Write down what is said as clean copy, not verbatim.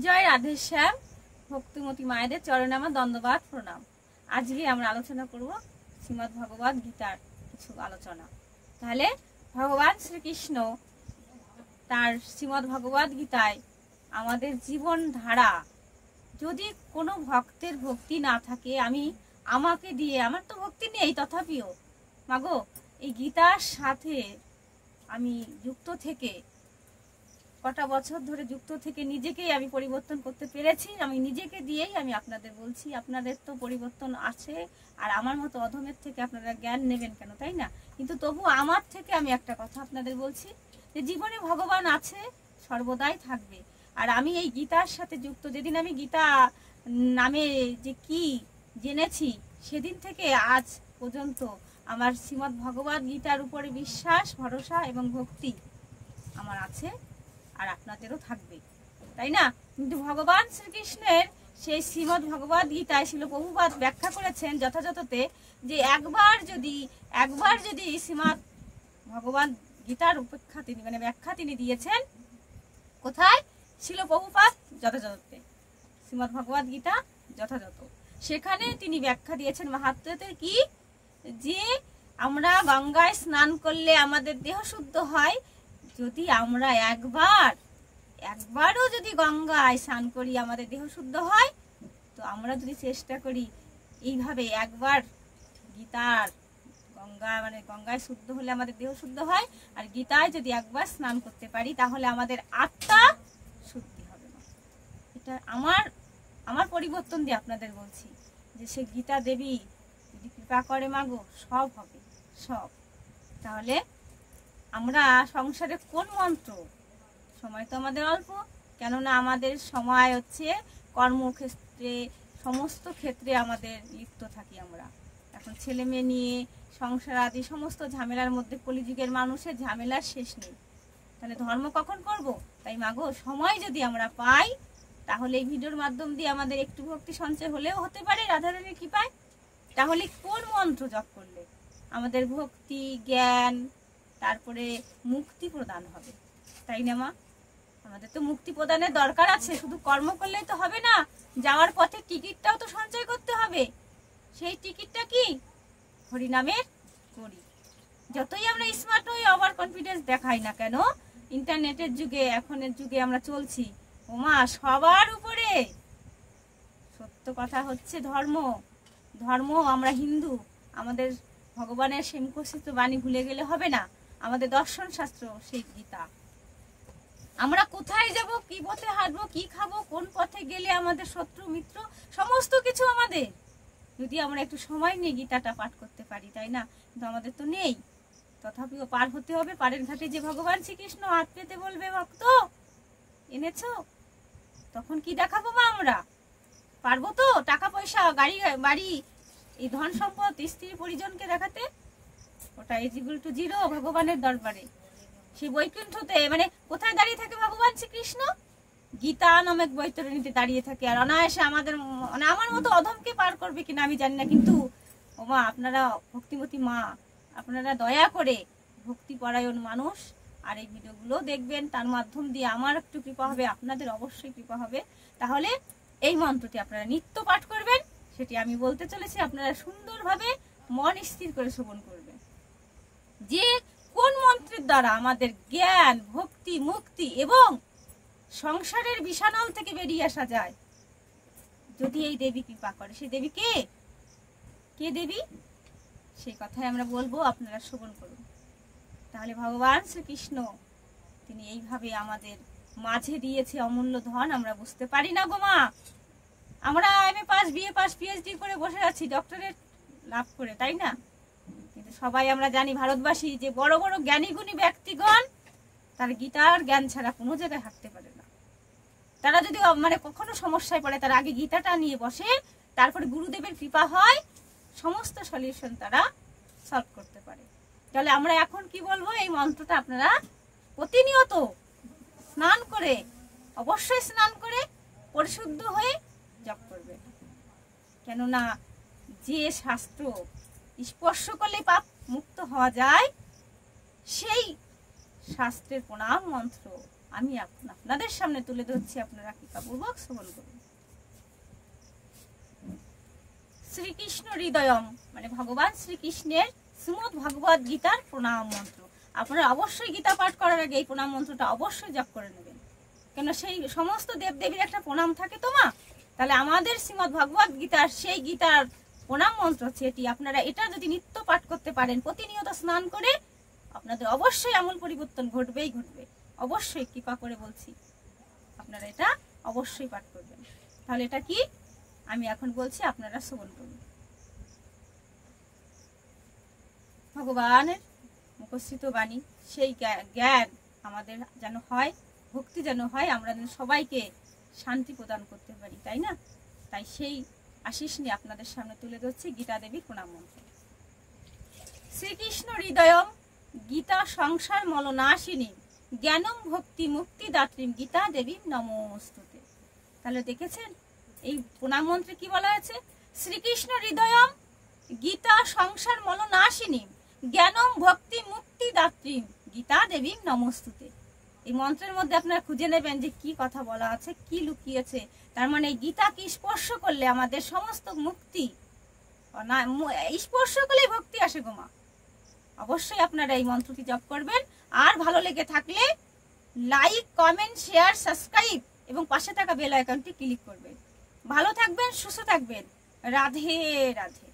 জয় রাধেশ্যাম। ভক্তিমতী মায়েদের চরণে আমার দণ্ডবাদ প্রণাম। আজকে আমরা আলোচনা করব শ্রীমদ্ ভগবদ গীতার কিছু আলোচনা। তাহলে ভগবান শ্রীকৃষ্ণ তার শ্রীমদ্ ভগবদ গীতায় আমাদের জীবন ধারা, যদি কোনো ভক্তের ভক্তি না থাকে, আমাকে দিয়ে, আমার তো ভক্তি নেই, তথাপিও মাগো এই গীতার সাথে আমি যুক্ত থেকে কটা বছর ধরে যুক্ত থেকে নিজেকেই আমি পরিবর্তন করতে পেরেছি। আমি নিজেকে দিয়েই আমি আপনাদের বলছি, আপনাদের তো পরিবর্তন আছে, আর আমার মতো অধমের থেকে আপনারা জ্ঞান নেবেন কেন, তাই না? কিন্তু তবু আমার থেকে আমি একটা কথা আপনাদের বলছি, যে জীবনে ভগবান আছে, সর্বদাই থাকবে। আর আমি এই গীতার সাথে যুক্ত, যেদিন আমি গীতা নামে যে কি জেনেছি, সেদিন থেকে আজ পর্যন্ত আমার শ্রীমদ্ ভগবদ গীতার উপরে বিশ্বাস, ভরসা এবং ভক্তি আমার আছে, আর আপনাদেরও থাকবে, তাই না? কিন্তু ভগবান শ্রীকৃষ্ণের সেই শ্রীমদ্ ভগবদ গীতায় শিল প্রভুপাদ ব্যাখ্যা করেছেন যথাযথতে, যে একবার যদি শ্রীমদ্ ভগবদ গীতার উপেক্ষা তিনি ব্যাখ্যা তিনি দিয়েছেন কোথায়? শিল প্রভুপাদ যথাযথতে শ্রীমদ্ ভগবদ গীতা যথাযথ, সেখানে তিনি ব্যাখ্যা দিয়েছেন মাহাত্ম্যতে কি, যে আমরা গঙ্গায় স্নান করলে আমাদের দেহ শুদ্ধ হয়। যদি আমরা একবারও যদি গঙ্গায় স্নান করি আমাদের দেহ শুদ্ধ হয়, তো আমরা যদি চেষ্টা করি এইভাবে একবার গীতার গঙ্গায় শুদ্ধ হলে আমাদের দেহ শুদ্ধ হয়, আর গীতায় যদি একবার স্নান করতে পারি, তাহলে আমাদের আত্মা শুদ্ধি হবে না। এটা আমার পরিবর্তন দিয়ে আপনাদের বলছি, যে সে গীতা দেবী যদি কৃপা করে মাগো, সব হবে, সব। তাহলে আমরা সংসারে কোন মন্ত্র, সময় তো আমাদের অল্প, কেননা আমাদের সময় হচ্ছে কর্মক্ষেত্রে, সমস্ত ক্ষেত্রে আমাদের লিপ্ত থাকি আমরা। এখন ছেলে মেয়ে নিয়ে সংসার আদি সমস্ত ঝামেলার মধ্যে, কলিযুগের মানুষের ঝামেলার শেষ নেই। তাহলে ধর্ম কখন করব? তাই মাগো সময় যদি আমরা পাই, তাহলে এই ভিডিওর মাধ্যম দিয়ে আমাদের একটু ভক্তি সঞ্চয় হলেও হতে পারে রাধারানীর কৃপায়। তাহলে কোন মন্ত্র জপ করলে আমাদের ভক্তি, জ্ঞান, তারপরে মুক্তি প্রদান হবে, তাই না মা? আমাদের তো মুক্তি প্রদানের দরকার আছে, শুধু কর্ম করলেই তো হবে না, যাওয়ার পথে টিকিটটাও তো সঞ্চয় করতে হবে। সেই টিকিটটা কি? হরিনামের করি। যতই আমরা স্মার্ট হই, ওভার কনফিডেন্স দেখাই না কেন, ইন্টারনেটের যুগে, এখনের যুগে আমরা চলছি, ওমা সবার উপরে সত্য কথা হচ্ছে ধর্ম। আমরা হিন্দু, আমাদের ভগবানের সেই মুখস্থিত বাণী ভুলে গেলে হবে না। আমাদের দর্শন শাস্ত্র সেই গীতা। আমরা কোথায় যাব, কি পথে হাঁটবো, কি খাবো, কোন পথে গেলে আমাদের শত্রু মিত্র সমস্ত কিছু আমাদের, যদি আমরা একটু সময় নিয়ে গীতাটা পাঠ করতে পারি, তাই না? কিন্তু আমাদের তো নেই, তথাপিও পার হতে হবে। পারের ঘাটে যে ভগবান শ্রীকৃষ্ণ হাত পেতে বলবে, ভক্ত এনেছো, তখন কি দেখাবো মা? আমরা পারবো তো টাকা পয়সা, গাড়ি বাড়ি, এই ধন সম্পদ, স্ত্রী পরিজনকে দেখাতে? ওটা = 0 ভগবানের দরবারে। সেই বৈকুণ্ঠতে কোথায় দাঁড়িয়ে থাকে ভগবান শ্রীকৃষ্ণ? গীতা নামক বৈতরণীতে দাঁড়িয়ে থাকে। আর অনায়াসে আমার মতো অধমকে পার করবে কিনা আমি জানি না, কিন্তু ও মা, আপনারা ভক্তিমতী মা, আপনারা দয়া করে ভক্তিপরায়ণ মানুষ, আর এই ভিডিওগুলো দেখবেন, তার মাধ্যম দিয়ে আমার একটু কৃপা হবে, আপনাদের অবশ্যই কৃপা হবে। তাহলে এই মন্ত্রটি আপনারা নিত্য পাঠ করবেন, সেটি আমি বলতে চলেছি, আপনারা সুন্দরভাবে মন স্থির করে শ্রবণ করবেন, যে কোন মন্ত্রের দ্বারা আমাদের জ্ঞান, ভক্তি, মুক্তি এবং সংসারের বিষানল থেকে বেরিয়ে আসা যায়, যদি এই দেবী কৃপা করে। সেই দেবী কে দেবী? সেই কথাই আমরা বলবো, আপনারা শ্রবণ করুন। তাহলে ভগবান শ্রীকৃষ্ণ তিনি এইভাবে আমাদের মাঝে দিয়েছে অমূল্য ধন, আমরা বুঝতে পারি না গো মা। আমরা MA pass, BA pass, PhD করে বসে আছি ডক্টরেট লাভ করে, তাই না? কিন্তু সবাই আমরা জানি, ভারতবাসী, যে বড় বড় জ্ঞানী গুণী ব্যক্তিগণ তার গীতার জ্ঞান ছাড়া কোনো জায়গায় হাঁটতে পারে না। তারা যদি কখনো সমস্যায় পড়ে, তারা আগে গীতাটা নিয়ে বসে, তারপরে গুরুদেবের কৃপা হয়, সমস্ত সলিউশন তারা সলভ করতে পারে। তাহলে আমরা এখন কি বলবো? এই মন্ত্রটা আপনারা প্রতিনিয়ত স্নান করে, অবশ্যই স্নান করে পরিশুদ্ধ হয়ে জপ করবেন। কেননা যে শাস্ত্র স্পর্শ করলে পাপ মুক্ত হওয়া যায়, সেই শাস্ত্রের প্রণাম মন্ত্র আমি এখন আপনাদের সামনে তুলে ধরছি, আপনারা কৃপাপূর্বক শ্রবণ করুন। শ্রীকৃষ্ণ হৃদয়ম মানে ভগবান শ্রীকৃষ্ণের শ্রীমদ্ ভগবদ গীতার প্রণাম মন্ত্র। আপনারা অবশ্যই গীতা পাঠ করার আগে এই প্রণাম মন্ত্রটা অবশ্যই জপ করে নেবেন, কেন সেই সমস্ত দেবদেবীর একটা প্রণাম থাকে তো মা। তাহলে আমাদের শ্রীমদ্ ভগবদ গীতার সেই গীতার প্রণাম মন্ত্র হচ্ছে এটি। আপনারা এটা যদি নিত্য পাঠ করতে পারেন, প্রতিনিয়ত স্নান করে, আপনাদের অবশ্যই আমূল পরিবর্তন ঘটবেই ঘটবে। অবশ্যই কৃপা করে বলছি, আপনারা এটা অবশ্যই পাঠ করবেন। তাহলে এটা কি আমি এখন বলছি, আপনারা শ্রবণ করুন। ভগবানের মুখস্থিত বাণী, সেই জ্ঞান আমাদের যেন হয়, ভক্তি যেন হয়, আমরা যেন সবাইকে শান্তি প্রদান করতে পারি, তাই না? তাই সেই আশিস নিয়ে আপনাদের সামনে তুলে ধরছি গীতা দেবীর প্রণাম মন্ত্র। শ্রীকৃষ্ণ হৃদয়ম গীতা সংসার মলনাশিনী জ্ঞানম ভক্তি মুক্তি দাত্রীম গীতা দেবীম নমস্তুতে। তাহলে দেখেছেন এই প্রণাম মন্ত্রে কি বলা হয়েছে? শ্রীকৃষ্ণ হৃদয়ম গীতা সংসার মলনাশিনী জ্ঞানম ভক্তি মুক্তি দাত্রীম গীতা দেবীম নমস্তুতে। এই মন্ত্রের মধ্যে আপনারা খুঁজে নেবেন যে কি কথা বলা আছে, কি লুকিয়েছে। তার মানে এই গীতাকে স্পর্শ করলে আমাদের সমস্ত মুক্তি, স্পর্শ করলে ভক্তি আসে গো মা। অবশ্যই আপনারা এই মন্ত্রটি জপ করবেন। আর ভালো লেগে থাকলে লাইক, কমেন্ট, শেয়ার, সাবস্ক্রাইব এবং পাশে থাকা বেল আইকনটি ক্লিক করবেন। ভালো থাকবেন, সুস্থ থাকবেন। রাধে রাধে।